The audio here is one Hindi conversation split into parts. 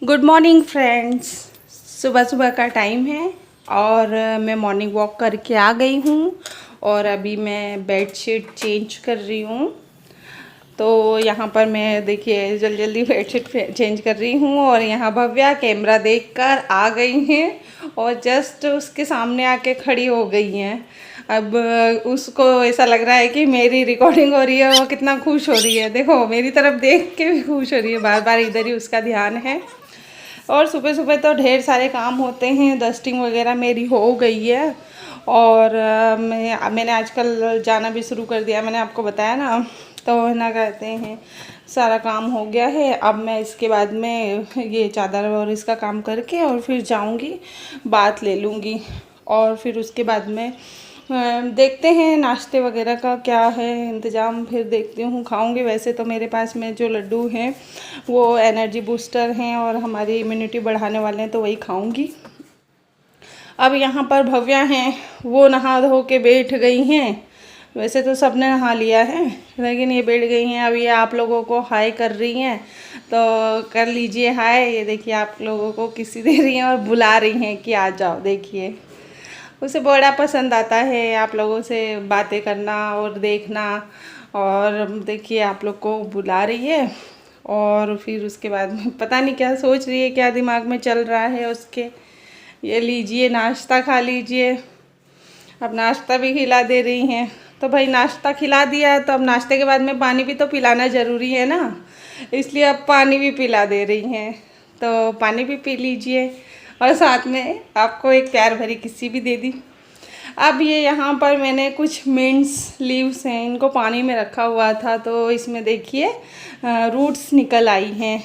Good morning friends. सुबह सुबह का टाइम है और मैं मॉर्निंग वॉक करके आ गई हूँ और अभी मैं बेडशीट चेंज कर रही हूँ। तो यहाँ पर मैं देखिए जल्दी जल्दी बेडशीट चेंज कर रही हूँ और यहाँ भव्या कैमरा देखकर आ गई हैं और जस्ट उसके सामने आके खड़ी हो गई हैं। अब उसको ऐसा लग रहा है कि मेरी रिकॉर्डिंग हो रही है, वो कितना खुश हो रही है। देखो मेरी तरफ देख के भी खुश हो रही है, बार बार इधर ही उसका ध्यान है। और सुबह सुबह तो ढेर सारे काम होते हैं, डस्टिंग वगैरह मेरी हो गई है और मैंने आजकल जाना भी शुरू कर दिया, मैंने आपको बताया ना। तो है ना, कहते हैं सारा काम हो गया है। अब मैं इसके बाद में ये चादर और इसका काम करके और फिर जाऊंगी, बात ले लूँगी और फिर उसके बाद में देखते हैं नाश्ते वगैरह का क्या है इंतज़ाम, फिर देखती हूँ खाऊंगी। वैसे तो मेरे पास में जो लड्डू हैं वो एनर्जी बूस्टर हैं और हमारी इम्यूनिटी बढ़ाने वाले हैं, तो वही खाऊंगी। अब यहाँ पर भव्या हैं, वो नहा धो के बैठ गई हैं। वैसे तो सबने नहा लिया है लेकिन ये बैठ गई हैं। अब ये आप लोगों को हाय कर रही हैं, तो कर लीजिए हाय। ये देखिए आप लोगों को किसी दे रही हैं और बुला रही हैं कि आ जाओ। देखिए उसे बड़ा पसंद आता है आप लोगों से बातें करना और देखना। और देखिए आप लोग को बुला रही है और फिर उसके बाद में पता नहीं क्या सोच रही है, क्या दिमाग में चल रहा है उसके। ये लीजिए नाश्ता खा लीजिए। अब नाश्ता भी खिला दे रही हैं, तो भाई नाश्ता खिला दिया तो अब नाश्ते के बाद में पानी भी तो पिलाना ज़रूरी है ना, इसलिए अब पानी भी पिला दे रही हैं। तो पानी भी पी लीजिए और साथ में आपको एक प्यार भरी किस्सी भी दे दी। अब ये यहाँ पर मैंने कुछ मिंट्स लीव्स हैं, इनको पानी में रखा हुआ था, तो इसमें देखिए रूट्स निकल आई हैं।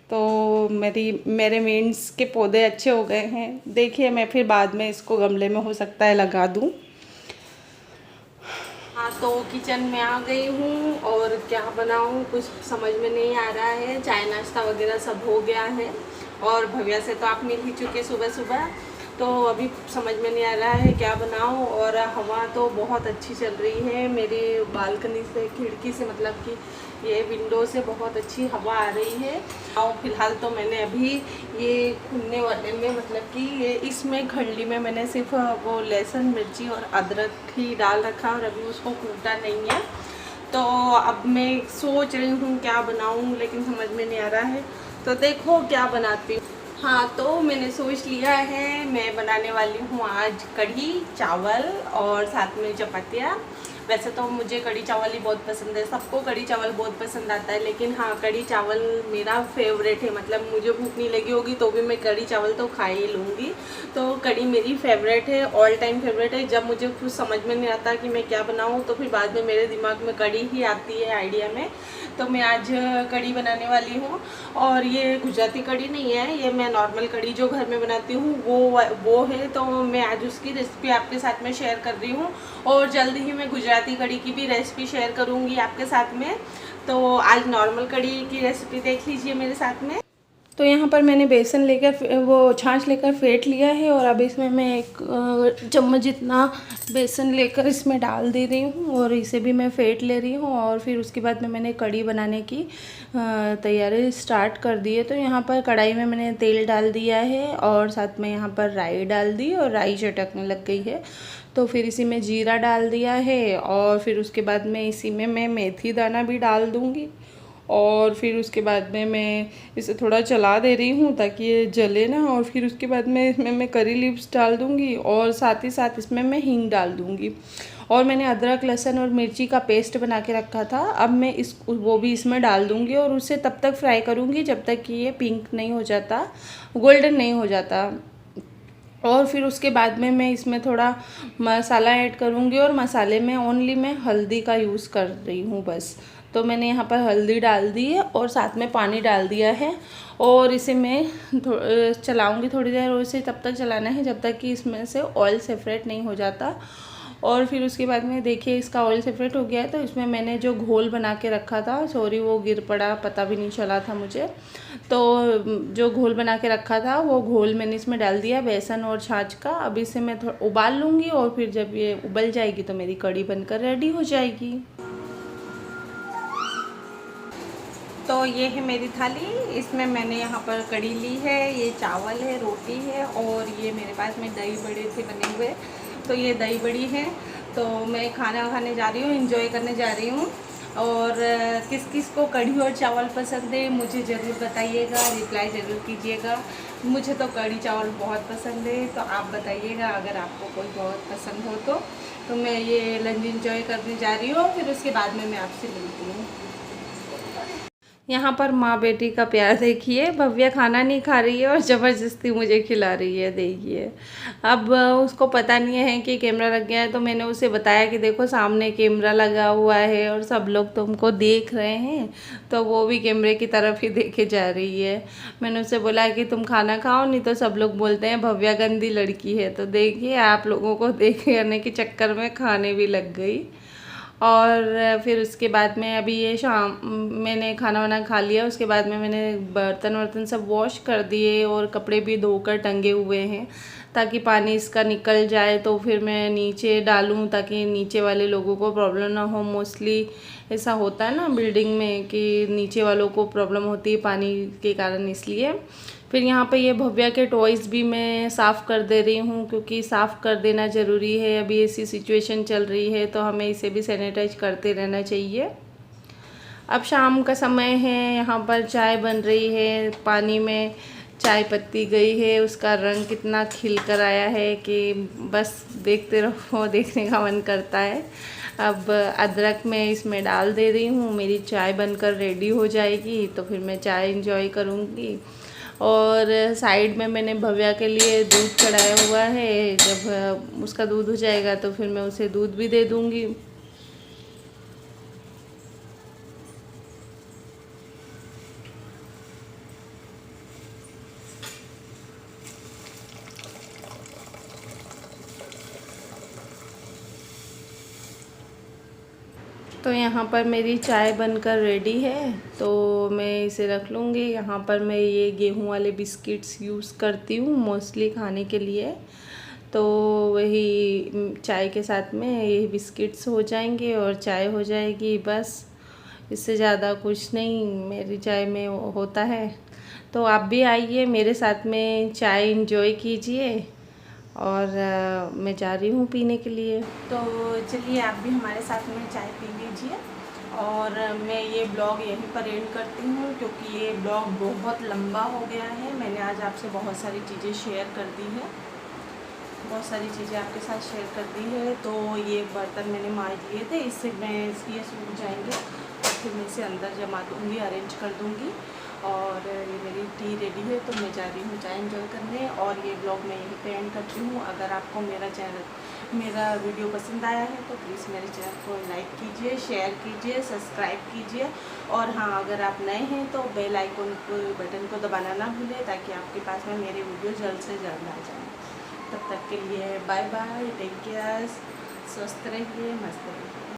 तो मेरे मिंट्स के पौधे अच्छे हो गए हैं। देखिए मैं फिर बाद में इसको गमले में हो सकता है लगा दूँ। हाँ, तो किचन में आ गई हूँ और क्या बनाऊँ कुछ समझ में नहीं आ रहा है। चाय नाश्ता वगैरह सब हो गया है और भव्या से तो आप मिल ही चुके सुबह सुबह, तो अभी समझ में नहीं आ रहा है क्या बनाऊँ। और हवा तो बहुत अच्छी चल रही है मेरी बालकनी से, खिड़की से, मतलब कि ये विंडो से बहुत अच्छी हवा आ रही है। और फिलहाल तो मैंने अभी ये खुलने वाले में, मतलब कि ये इसमें खल्ली में मैंने सिर्फ वो लहसुन मिर्ची और अदरक ही डाल रखा और अभी उसको कूटा नहीं है। तो अब मैं सोच रही हूँ क्या बनाऊँ, लेकिन समझ में नहीं आ रहा है। तो देखो क्या बनाती हूँ। हाँ, तो मैंने सोच लिया है, मैं बनाने वाली हूँ आज कढ़ी चावल और साथ में चपातियाँ। वैसे तो मुझे कढ़ी चावल ही बहुत पसंद है, सबको कढ़ी चावल बहुत पसंद आता है, लेकिन हाँ कढ़ी चावल मेरा फेवरेट है। मतलब मुझे भूख नहीं लगी होगी तो भी मैं कढ़ी चावल तो खा ही लूँगी। तो कढ़ी मेरी फेवरेट है, ऑल टाइम फेवरेट है। जब मुझे कुछ समझ में नहीं आता कि मैं क्या बनाऊँ तो फिर बाद में मेरे दिमाग में कढ़ी ही आती है आइडिया में। तो मैं आज कढ़ी बनाने वाली हूँ और ये गुजराती कढ़ी नहीं है, ये मैं नॉर्मल कढ़ी जो घर में बनाती हूँ वो है। तो मैं आज उसकी रेसिपी आपके साथ में शेयर कर रही हूँ और जल्दी ही मैं गुजराती कढ़ी की भी रेसिपी शेयर करूँगी आपके साथ में। तो आज नॉर्मल कढ़ी की रेसिपी देख लीजिए मेरे साथ में। तो यहाँ पर मैंने बेसन लेकर, वो छाछ लेकर फेंट लिया है और अब इसमें मैं एक चम्मच जितना बेसन लेकर इसमें डाल दे रही हूँ और इसे भी मैं फेंट ले रही हूँ। और फिर उसके बाद में मैंने कढ़ी बनाने की तैयारी स्टार्ट कर दी है। तो यहाँ पर कढ़ाई में मैंने तेल डाल दिया है और साथ में यहाँ पर राई डाल दी और राई चटकने लग गई है। तो फिर इसी में जीरा डाल दिया है और फिर उसके बाद में इसी में मैं मेथी दाना भी डाल दूँगी और फिर उसके बाद में मैं इसे थोड़ा चला दे रही हूँ ताकि ये जले ना। और फिर उसके बाद में इसमें मैं करी लीव्स डाल दूँगी और साथ ही साथ इसमें मैं हींग डाल दूँगी। और मैंने अदरक लहसुन और मिर्ची का पेस्ट बना के रखा था, अब मैं वो भी इसमें डाल दूँगी और उसे तब तक फ्राई करूँगी जब तक कि ये पिंक नहीं हो जाता, गोल्डन नहीं हो जाता। और फिर उसके बाद में मैं इसमें थोड़ा मसाला ऐड करूँगी और मसाले में ओनली मैं हल्दी का यूज़ कर रही हूँ बस। तो मैंने यहाँ पर हल्दी डाल दी है और साथ में पानी डाल दिया है और इसे मैं चलाऊँगी थोड़ी देर और इसे तब तक चलाना है जब तक कि इसमें से ऑयल सेपरेट नहीं हो जाता। और फिर उसके बाद में देखिए इसका ऑयल सेपरेट हो गया है। तो इसमें मैंने जो घोल बना के रखा था, सॉरी वो गिर पड़ा, पता भी नहीं चला था मुझे। तो जो घोल बना के रखा था वो घोल मैंने इसमें डाल दिया, बेसन और छाछ का। अब इसे मैं थोड़ा उबाल लूँगी और फिर जब ये उबल जाएगी तो मेरी कढ़ी बनकर रेडी हो जाएगी। तो ये है मेरी थाली। इसमें मैंने यहाँ पर कढ़ी ली है, ये चावल है, रोटी है और ये मेरे पास में दही बड़े थे बने हुए। तो ये दही बड़ी है। तो मैं खाना खाने जा रही हूँ, एंजॉय करने जा रही हूँ। और किस किस को कढ़ी और चावल पसंद है मुझे ज़रूर बताइएगा, रिप्लाई ज़रूर कीजिएगा। मुझे तो कढ़ी चावल बहुत पसंद है, तो आप बताइएगा अगर आपको कोई बहुत पसंद हो तो मैं ये लंच एंजॉय करने जा रही हूँ, फिर उसके बाद में मैं आपसे मिलती हूँ। यहाँ पर माँ बेटी का प्यार देखिए, भव्या खाना नहीं खा रही है और ज़बरदस्ती मुझे खिला रही है, देखिए। अब उसको पता नहीं है कि कैमरा लग गया है, तो मैंने उसे बताया कि देखो सामने कैमरा लगा हुआ है और सब लोग तुमको देख रहे हैं, तो वो भी कैमरे की तरफ ही देखे जा रही है। मैंने उसे बोला कि तुम खाना खाओ, नहीं तो सब लोग बोलते हैं भव्या गंदी लड़की है। तो देखिए आप लोगों को देखने के चक्कर में खाने भी लग गई। और फिर उसके बाद में अभी ये शाम मैंने खाना वाना खा लिया। उसके बाद में मैंने बर्तन वर्तन सब वॉश कर दिए और कपड़े भी धोकर टंगे हुए हैं, ताकि पानी इसका निकल जाए तो फिर मैं नीचे डालूं, ताकि नीचे वाले लोगों को प्रॉब्लम ना हो। मोस्टली ऐसा होता है ना बिल्डिंग में कि नीचे वालों को प्रॉब्लम होती है पानी के कारण, इसलिए। फिर यहाँ पे ये भव्या के टॉयज़ भी मैं साफ़ कर दे रही हूँ, क्योंकि साफ़ कर देना ज़रूरी है। अभी ऐसी सिचुएशन चल रही है तो हमें इसे भी सैनिटाइज करते रहना चाहिए। अब शाम का समय है, यहाँ पर चाय बन रही है। पानी में चाय पत्ती गई है, उसका रंग कितना खिल कर आया है कि बस देखते रहो, देखने का मन करता है। अब अदरक मैं इसमें डाल दे रही हूँ। मेरी चाय बनकर रेडी हो जाएगी तो फिर मैं चाय इंजॉय करूँगी। और साइड में मैंने भव्या के लिए दूध चढ़ाया हुआ है। जब उसका दूध हो जाएगा तो फिर मैं उसे दूध भी दे दूँगी। तो यहाँ पर मेरी चाय बनकर रेडी है, तो मैं इसे रख लूँगी। यहाँ पर मैं ये गेहूं वाले बिस्किट्स यूज़ करती हूँ मोस्टली खाने के लिए, तो वही चाय के साथ में ये बिस्किट्स हो जाएंगे और चाय हो जाएगी। बस इससे ज़्यादा कुछ नहीं मेरी चाय में होता है। तो आप भी आइए मेरे साथ में चाय इंजॉय कीजिए। और मैं जा रही हूँ पीने के लिए। तो चलिए आप भी हमारे साथ में चाय पी लीजिए। और मैं ये ब्लॉग यहीं पर एंड करती हूँ, क्योंकि ये ब्लॉग बहुत लंबा हो गया है। मैंने आज आपसे बहुत सारी चीज़ें शेयर कर दी है, बहुत सारी चीज़ें आपके साथ शेयर कर दी है। तो ये बर्तन मैंने मांज लिए थे, इससे मैं ये सूख जाएंगे और फिर मैं इसे अंदर जमा दूँगी, अरेंज कर दूँगी। और ये मेरी टी रेडी है, तो मैं जा रही हूँ चाय एंजॉय करने। और ये ब्लॉग मैं यहीं पे एंड करती हूँ। अगर आपको मेरा वीडियो पसंद आया है तो प्लीज़ मेरे चैनल को लाइक कीजिए, शेयर कीजिए, सब्सक्राइब कीजिए। और हाँ, अगर आप नए हैं तो बेल आइकन को बटन को दबाना ना भूलें, ताकि आपके पास में मेरे वीडियो जल्द से जल्द आ जाए। तब तक के लिए बाय बाय, टेक केयर, स्वस्थ रहिए, मस्त रहिए।